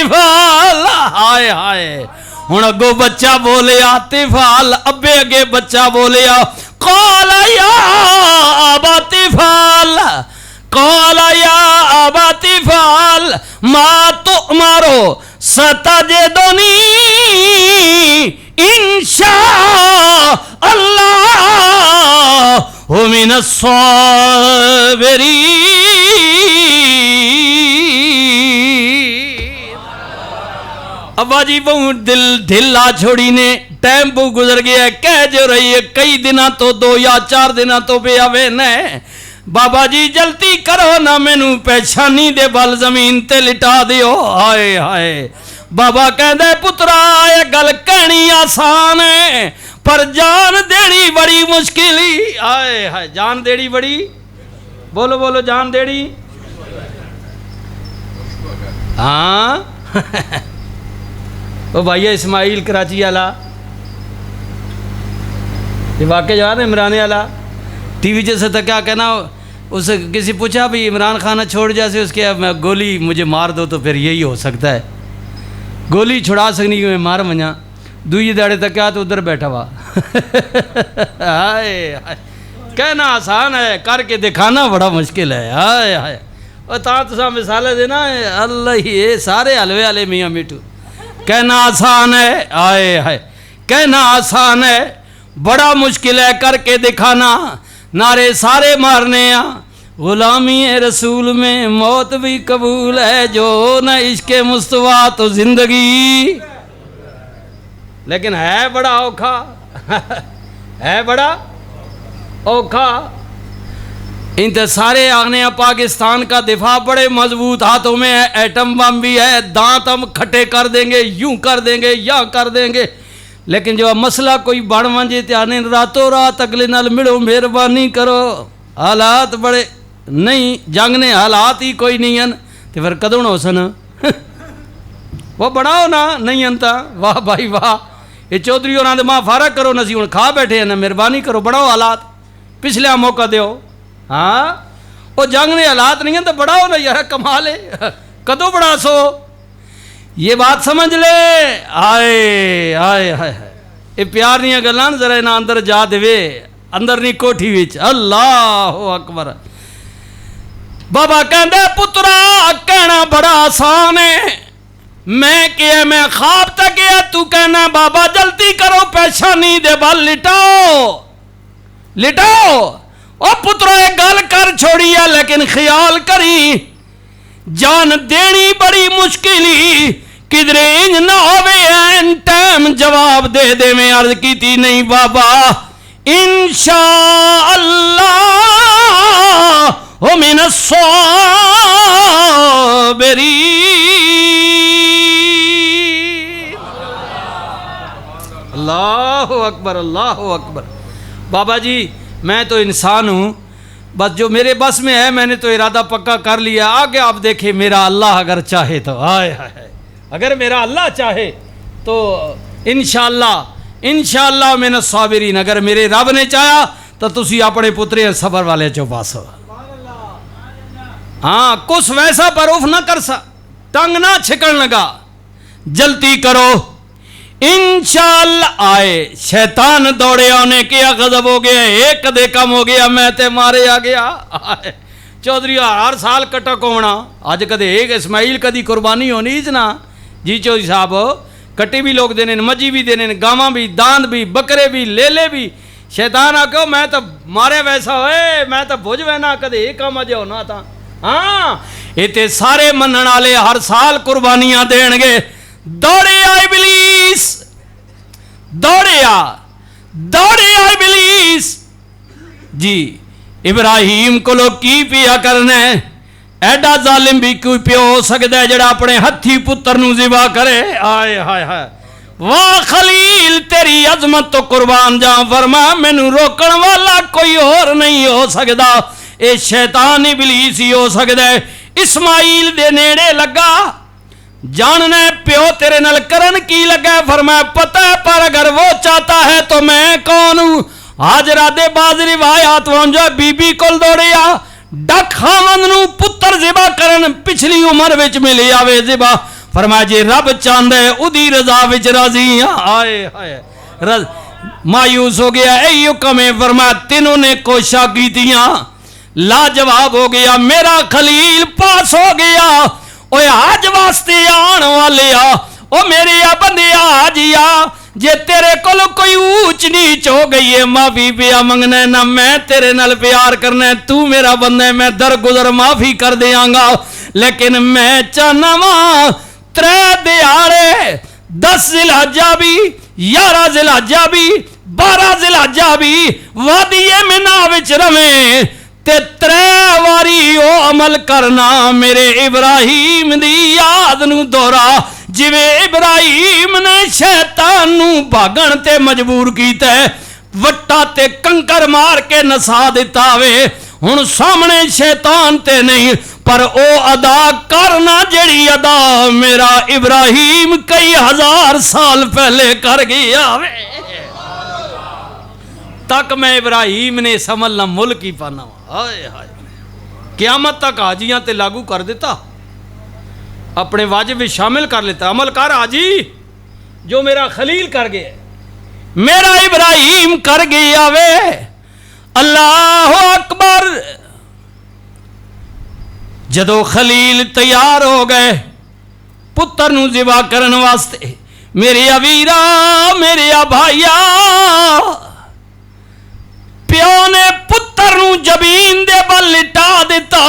तिफाल हाय हाय हुण अगो बच्चा बोलिया तिफाल अब्बे अगे बच्चा बोलिया कौला या अबा तिफाल कौला या अबा तिफाल मा तो मारो सतजदुनी इंशा अल्लाह मिनस साबिरीन। अब्बा जी बहु ढिला छोड़ी ने टाइम बहु गुजर गया कह जो रही है कई दिना तो 2 या 4 दिना तो पे आवे न बाबा जी जल्दी करो ना मैनू पहचानी दे बल जमीन ते लिटा दियो। हाय हाय बाबा कहदे पुत्रा ये गल कहनी आसान है पर जान देनी बड़ी मुश्किल ही। हाय हाय जान देनी बड़ी बोलो बोलो जान देनी हाँ ओ भैया इस्माइल कराची वाला ये वाकई याद है इमरान वाला टीवी जैसे था क्या कहना उसे किसी पूछा भी इमरान खान छोड़ जैसे उसके अब मैं गोली मुझे मार दो तो फिर यही हो सकता है गोली छुड़ा सकनी मैं मार मजा दूसरी दाड़े तक क्या तो उधर बैठा हुआ हाय हाय कहना आसान है करके दिखाना बड़ा मुश्किल है। हाय हाय और तुसा मिसाल देना अल्लाह ये सारे हलवे वाले मियाँ मिठू कहना आसान है। आए हाय कहना आसान है बड़ा मुश्किल है करके दिखाना नारे सारे मारने आ गुलामी रसूल में मौत भी कबूल है जो न इश्क़े मुस्तफा तो जिंदगी लेकिन है बड़ा औखा है बड़ा औखा। इन सारे आने पाकिस्तान का दिफा बड़े मजबूत हाथों में है एटम बम भी है दांत हम खट्टे कर देंगे यूं कर देंगे या कर देंगे लेकिन जो मसला कोई बन वंजे त्याने रातों रात अगले नाल मिलो मेहरबानी करो हालात बड़े नहीं जंग ने हालात ही कोई नहीं हैं तो फिर कदों हो सन वो बनाओ ना नहीं अंता वाह भाई वाह ये चौधरी और मां फारक करो नसी हूँ खा बैठे हैं ना मेहरबानी करो बनाओ हालात पिछले मौका दो हाँ वो जंग ने हालात नहीं है तो बढ़ाओ ना यार कमाल है कदों बढ़ा सो ये बात समझ ले। आए आए हाय ये प्यार दी गल्लां जरा इन्हां अंदर जा देवे अंदर नी कोठी विच अल्लाह अकबर। बाबा कहंदे पुत्रा कहना बड़ा आसान है मैं क्या मैं ख्वाब तक गया तू कहना बाबा जल्दी करो पेशानी दे बल लिटाओ लिटाओ ओ पुत्रा एक गल कर छोड़ी है लेकिन ख्याल करी जान देनी बड़ी मुश्किल ही किधरे इंज ना होवे एन टाइम जवाब दे दे मैं अर्ज की थी नहीं बाबा इंशा अल्लाह हो मिनस साबिरीन। अल्लाहु अकबर अल्लाहु अकबर। बाबा जी मैं तो इंसान हूँ बस जो मेरे बस में है मैंने तो इरादा पक्का कर लिया आगे आप देखें मेरा अल्लाह अगर चाहे तो हाय हाय अगर मेरा अल्लाह चाहे तो इंशाअल्लाह इंशाअल्लाह मैंने साबिरीन अगर मेरे रब ने चाहा तो तुसी अपने पुत्रे सबर वाले चो पास हो। हाँ कुछ वैसा बरूफ ना कर सा टंग ना छिकन लगा जल्दी करो इंशाअल्लाह। आए शैतान दौड़े आने किया गजब हो गया एक कदे कम हो गया मैं ते मारे आ गया। चौधरी हर साल कटक होना अज कदे एक इस्माइल कदी कुर्बानी होनी ना जी चौधरी साहब कट्टी भी लोग देने मजी भी देने गावां भी दांद भी बकरे भी लेले भी शैतान आखो मैं तो मारे वैसा होए मैं तो भुज वैना कदे एक काम अज होना था। हाँ इतने सारे मनण वाले हर साल कुर्बानियां देंगे दौड़े आ इबलीस दौड़े आ इबलीस जी इब्राहिम को लोग की पिया करना एडा जालिम भी कोई प्यो हो सकता है जड़ा अपने हथी पुत्र नूं ज़िबा करे। आए हाय हाय वाह खलील तेरी अजमत तो कुर्बान जा फरमा मैनू रोकण वाला कोई और नहीं हो सकता ये शैतान इबलीस ही हो सकता है। इस्माइल दे नेड़े लगा जानने प्यो तेरे नाल करन की लगा फरमाया पता है पर अगर वो चाहता है तो मैं कौन हूं। हाजरा दे बाज रिवायात जो बीबी कोल दौड़िया डक खावंद नूं पुत्र ज़िबा करन पिछली उम्र विच मिली आवे ज़िबा फरमाया जे रब चाहता है उदी रजा विच राजी हाँ। आए हाय मायूस हो गया यही हुक्म है। फरमाया तीनों ने कोशिशां कीतियां लाजवाब हो गया, मेरा खलील पास हो गया। ओए हज वास्ते आने वाले आ ओ मेरे आ बंदे हाजिया, जे तेरे कोल कोई ऊंच नीच हो गई है माफी पिया मंगना ना, मैं तेरे नाल प्यार करना है, तू मेरा बंदा है, मैं दरगुजर माफी कर देंगा। लेकिन मैं चाहना वा 3 दिहाड़े 10 जिलहज्जा भी 11 जिलहज्जा भी 12 जिलहज्जा भी वादिए मिना विच रवे ते 3 वारी ओ अमल करना मेरे इब्राहिम दी याद नू दोहरा, जिवें इब्राहिम ने शैतान नू भागण ते मजबूर कीता है, वट्टा ते कंकर मार के नसा दिता वे। हुण सामने शैतान ते नहीं पर ओ अदा करना जेड़ी अदा मेरा इब्राहिम कई हजार साल पहले कर गया वे। तक मैं इब्राहिम ने समझना मुल्क ही पाना हाय हाय क़यामत तक हाजियां ते लागू कर देता, अपने वाजिब में शामिल कर लेता। अमल कर हाजी जो मेरा खलील कर गया, मेरा इब्राहिम कर गया वे। अल्लाह अकबर। जदों खलील तैयार हो गए पुत्र नू ज़िबा करन वास्ते, मेरे वीरा मेरे भाईया, प्यो ने पुत्र नू जमीन दे बल लिटा दिता,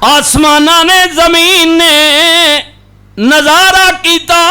आसमाना ने जमीन ने नजारा किया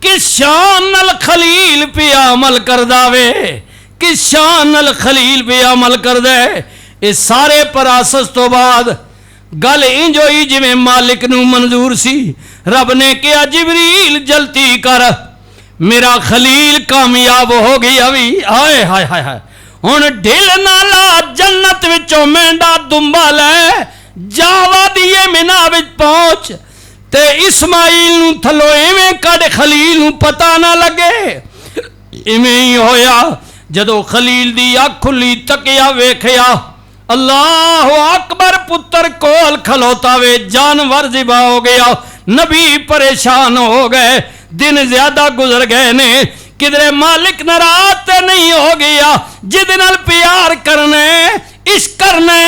किस शान नल खलील पे अमल करदा वे, किस शान नल खलील पे अमल करदा है। इस सारे परासस तो बाद गल इंज होई जिवें मालिक नू मंजूर सी। रब ने कहा जिबरील जल्दी कर, मेरा खलील कामयाब हो गया भी। हाय हाय हाय हाय हुण ढिल ना ला, जन्नत विचों मेंढा दुंबा लै, जावा दिए मिना विच पहुंच ते इस्माइल नू थलो इवें कढ खलील नू पता ना लगे। इवें ही होया जदों खलील दी अख खुली तकिया वेखिया, अल्लाह अकबर, पुत्र कोल खलोता वे, जानवर ज़िबा हो गया। नबी परेशान हो गए, दिन ज्यादा गुजर गए ने, किधरे मालिक नाराज ते नहीं हो गया जिद नाल प्यार करने इश्क करने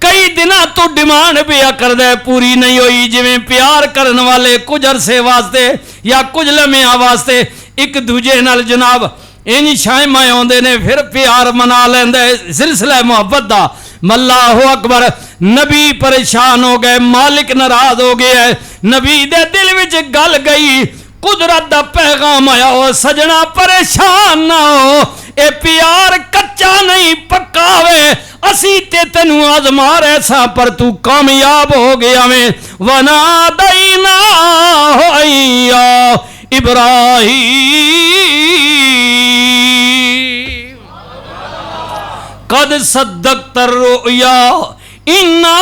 कई दिन तो डिमांड पिया करदा है, पूरी नहीं हुई। जिवें प्यार करने वाले कुछ अरसे वास्ते या कुछ लम्हियां वास्ते एक दूजे नाल जनाब इंज शायमा आउंदे ने, फिर प्यार मना लैंदा है सिलसिला मुहब्बत दा। अल्लाहु अकबर। नबी परेशान हो गए, मालिक नाराज हो गया है। नबी दे दिल विच गल गई, कुदरत दा पैगाम आया, ओ सजना परेशान ना हो, ए प्यार कच्चा नहीं पक्का वे, असी ते तेनू आजमा रहे सा पर तू कामयाब हो गया में। वना दईना होइया इब्राहिम कद सद्दक़्त रुया इन्ना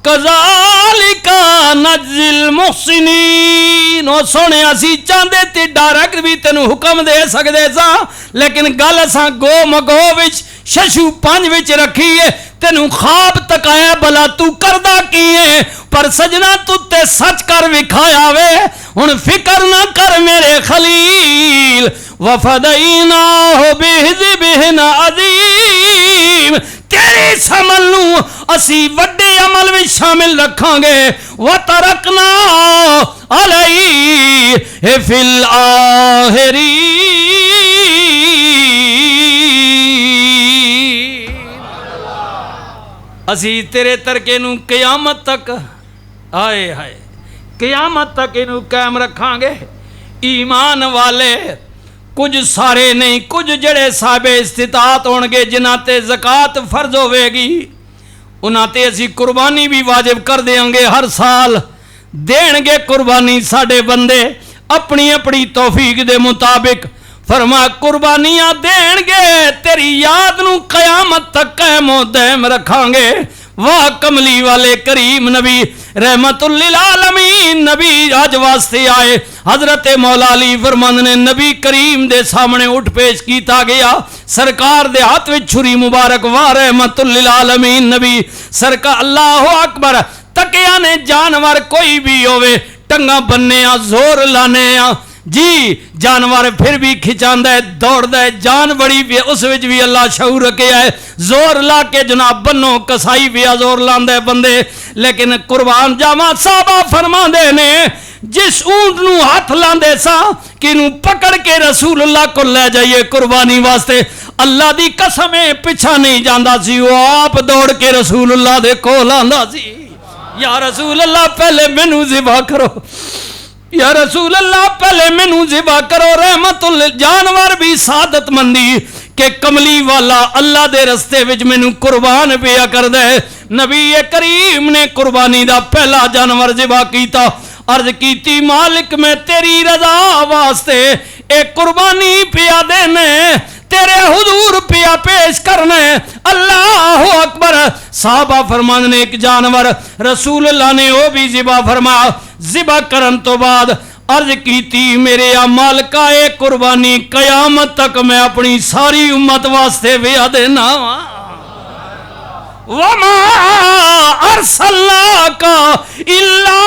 कज़ालिका नज़्ज़िल मुहसिनीन। ओ सोने असी चाहते ते डायरेक्ट भी तेनू हुक्म दे सकते सा, लेकिन गल असां गो मगो विच शशु पंज विच रखी है, तेनू ख्वाब तकाया भला तू करदा की है, पर सजना तू ते सच कर विखाया वे। हुण फिक्र ना कर मेरे खलील, वफदईना हो बिहिज़्बिहिन अज़ीम, तेरी समल नू असी वड्डे अमल में शामिल रखांगे। व तरकना अलैहि फिल आखिरीन। असी तेरे तरके नू क़यामत तक आए हाय क़यामत तक इनू कायम रखांगे। ईमान वाले कुछ सारे नहीं, कुछ जड़े साबे इस्तितात होणगे जिन्हां ते ज़कात फर्ज होवेगी, उन्हां ते असी कुर्बानी भी वाजिब कर देंगे। हर साल देणगे कुर्बानी साडे बंदे अपनी अपनी तौफीक दे मुताबिक। फरमा कुर्बानियां देणगे, तेरी याद नू क़यामत तक कायम दायम रखांगे। वाह कमली वाले करीम नबी रहमतुल लिल आलमीन नबी आज वास्ते आए। हजरत मौला अली फरमांदे ने नबी करीम दे सामने उठ पेश किया गया, सरकार दे हाथ में छुरी मुबारक। वाह रहमतुल लिल आलमीन नबी सरकार। अल्लाह अकबर। तके बंदियां ने जानवर कोई भी होवे टंगा बन्ने आ जोर लाने आ जी जानवर फिर भी खिंचांदा है दौड़दा है जान बड़ी भी उस विच भी अल्लाह शऊर रखिया है जोर ला के जनाब बन्नो कसाई भी जोर लांदा है बंदे लेकिन कुर्बान जावा साहबा फरमांदे ने जिस ऊंट नू हाथ लांदे सा कि नू पकड़ के रसूलुल्लाह को ले जाइए कुर्बानी वास्ते अल्लाह दी कसम है पिछा नहीं जांदा सी वो आप दौड़ के रसूलुल्लाह दे कोल आंदा सी या रसूल अल्लाह पहले मैनू ज़िबा करो या रसूल अल्लाह पहले मैनू ज़िबा करो रहमतुल जानवर भी सादतमंदी के कमली वाला अल्लाह दे रस्ते विच मैनू कुर्बान पिया कर दे नबी करीम ने कुर्बानी दा पहला जानवर ज़िबा कीता अर्ज कीती मालिक मैं तेरी रजा वास्ते एक कुर्बानी पिया देने तेरे हुजूर पिया पेश करने अल्लाह अकबर साहबा फरमान ने एक जानवर रसूल अल्लाह ने वो भी ज़िबा फरमा ज़िबा करन तो बाद अर्ज कीती मेरे आ मालिका ए कुर्बानी कयामत तक मैं अपनी सारी उम्मत वास्ते विया देना वमा अरसलनाका इल्ला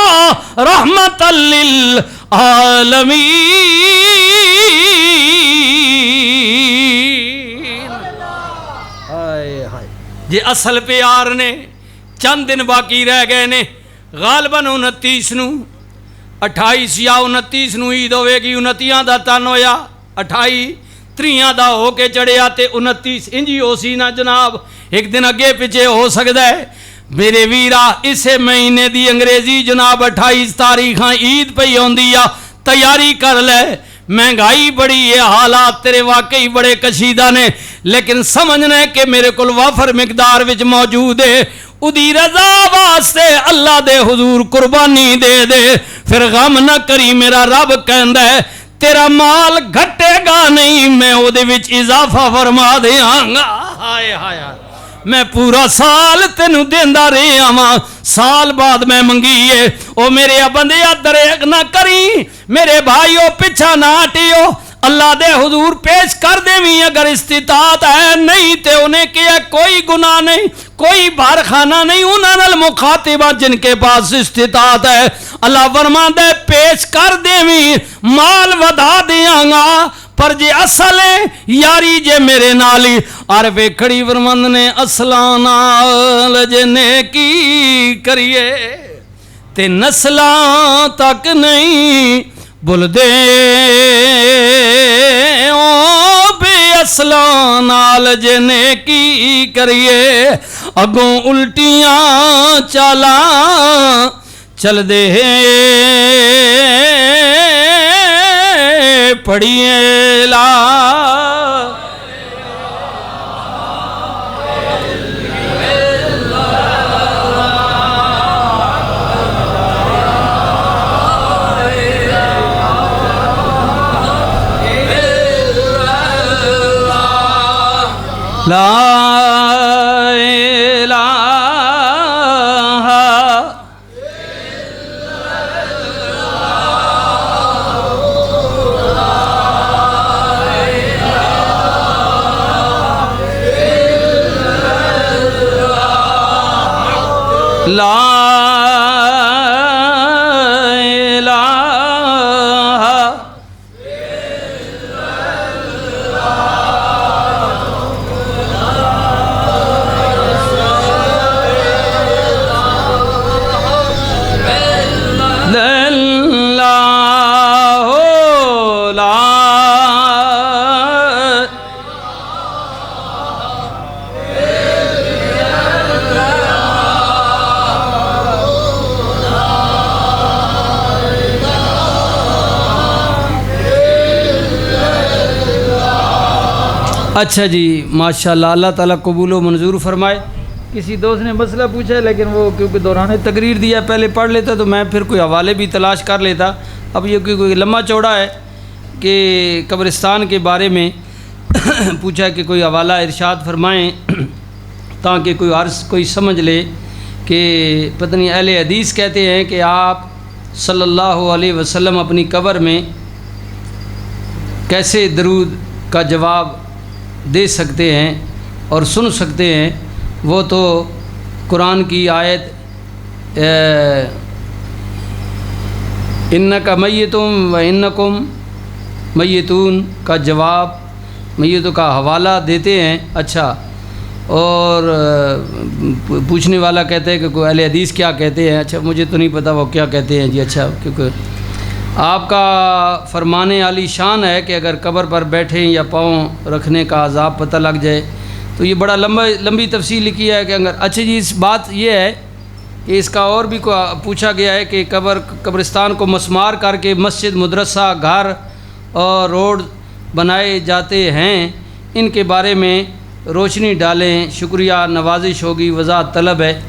रहमतल लिल आलमीन जे असल प्यार ने चंद दिन बाकी रह गए ने गालबन 29 नू 28 या 29 नू ईद होवेगी 29 दा तन होया 28 30 दा हो के चढ़िया ते 29 इंजी हो सी ना जनाब एक दिन अगे पिछे हो सकता है मेरे वीरा इसे महीने दी अंग्रेजी जनाब 28 तारीख ईद पई आउंदी आ तैयारी कर ले महंगाई बड़ी है हालात तेरे वाकई बड़े कशीदा ने लेकिन समझना कि मेरे को वाफर मिकदार विच मौजूद है उदी रजा वास्ते अल्लाह दे हुजूर कुर्बानी दे दे फिर गम न करी मेरा रब कहंदा है तेरा माल घटेगा नहीं मैं उहदे विच इजाफा फरमा देंगा हाय हाय मैं पूरा साल तेनू देंदा रहा वां साल बाद मैं मंगी है ओ मेरे बंदिया दरेक ना करी मेरे भाईओ पिछा ना हटियो अल्लाह दे हुजूर पेश कर देवी अगर इस्तितात है नहीं तो उन्हें किया कोई गुनाह नहीं कोई बारखाना नहीं उन्होंने मुखातिबा जिनके पास इस्तितात है अल्लाह फरमांदा है पेश कर देवी माल वधा देंगा पर जे असल यारी जे मेरे नाल ही अर वेखड़ी फरमांद ने असलां नाल जे नेकी करिए ते नस्लां तक नहीं भुलदे ओ बेअसलां नाल जे नेकी करिए अगों उल्टियां चालां चलदे पढ़िए ला ला ला अच्छा जी माशाल्लाह अल्लाह ताला कबूल व मंजूर फरमाए। किसी दोस्त ने मसला पूछा है लेकिन वो क्योंकि दौरान तकरीर दिया पहले पढ़ लेता तो मैं फिर कोई हवाले भी तलाश कर लेता। अब ये कोई लम्बा चौड़ा है कि कब्रिस्तान के बारे में पूछा कि कोई हवाला इरशाद फरमाएँ ताकि कोई अर्ज़ कोई समझ ले कि पत्नी अहले हदीस कहते हैं कि आप सल्लल्लाहु अलैहि वसल्लम अपनी कब्र में कैसे दरूद का जवाब दे सकते हैं और सुन सकते हैं। वो तो कुरान की आयत इन्नका मय्यतुम व इन्नकुम मय्यतून का जवाब मय्यतों का हवाला देते हैं। अच्छा, और पूछने वाला कहते हैं कि कोई अहले हदीस क्या कहते हैं। अच्छा, मुझे तो नहीं पता वो क्या कहते हैं जी। अच्छा, क्योंकि आपका फरमाने आली शान है कि अगर कब्र पर बैठे या पाँव रखने का अजाब पता लग जाए, तो ये बड़ा लंबी तफसील लिखी है कि अगर। अच्छा जी, इस बात ये है कि इसका और भी पूछा गया है कि कब्रिस्तान को मसमार करके मस्जिद, मदरसा, घर और रोड बनाए जाते हैं, इनके बारे में रोशनी डालें, शुक्रिया, नवाजिश होगी, वज़ाहत तलब है।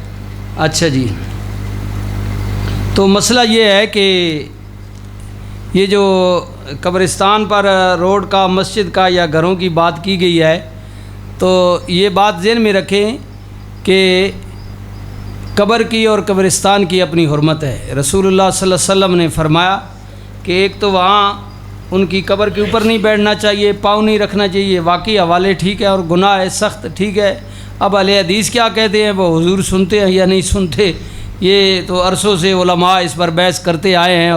अच्छा जी, तो मसला ये है कि ये जो कब्रिस्तान पर रोड का, मस्जिद का या घरों की बात की गई है, तो ये बात ज़हन में रखें कि कब्र की और कब्रिस्तान की अपनी हुर्मत है। रसूलुल्लाह सल्लल्लाहु अलैहि वसल्लम ने फरमाया कि एक तो वहाँ उनकी कब्र के ऊपर नहीं बैठना चाहिए, पाँव नहीं रखना चाहिए। वाकई हवाले ठीक है और गुनाह है सख्त, ठीक है। अब अहले हदीस क्या कहते हैं, वो हुजूर सुनते हैं या नहीं सुनते, ये तो अरसों से उलमा इस पर बहस करते आए हैं।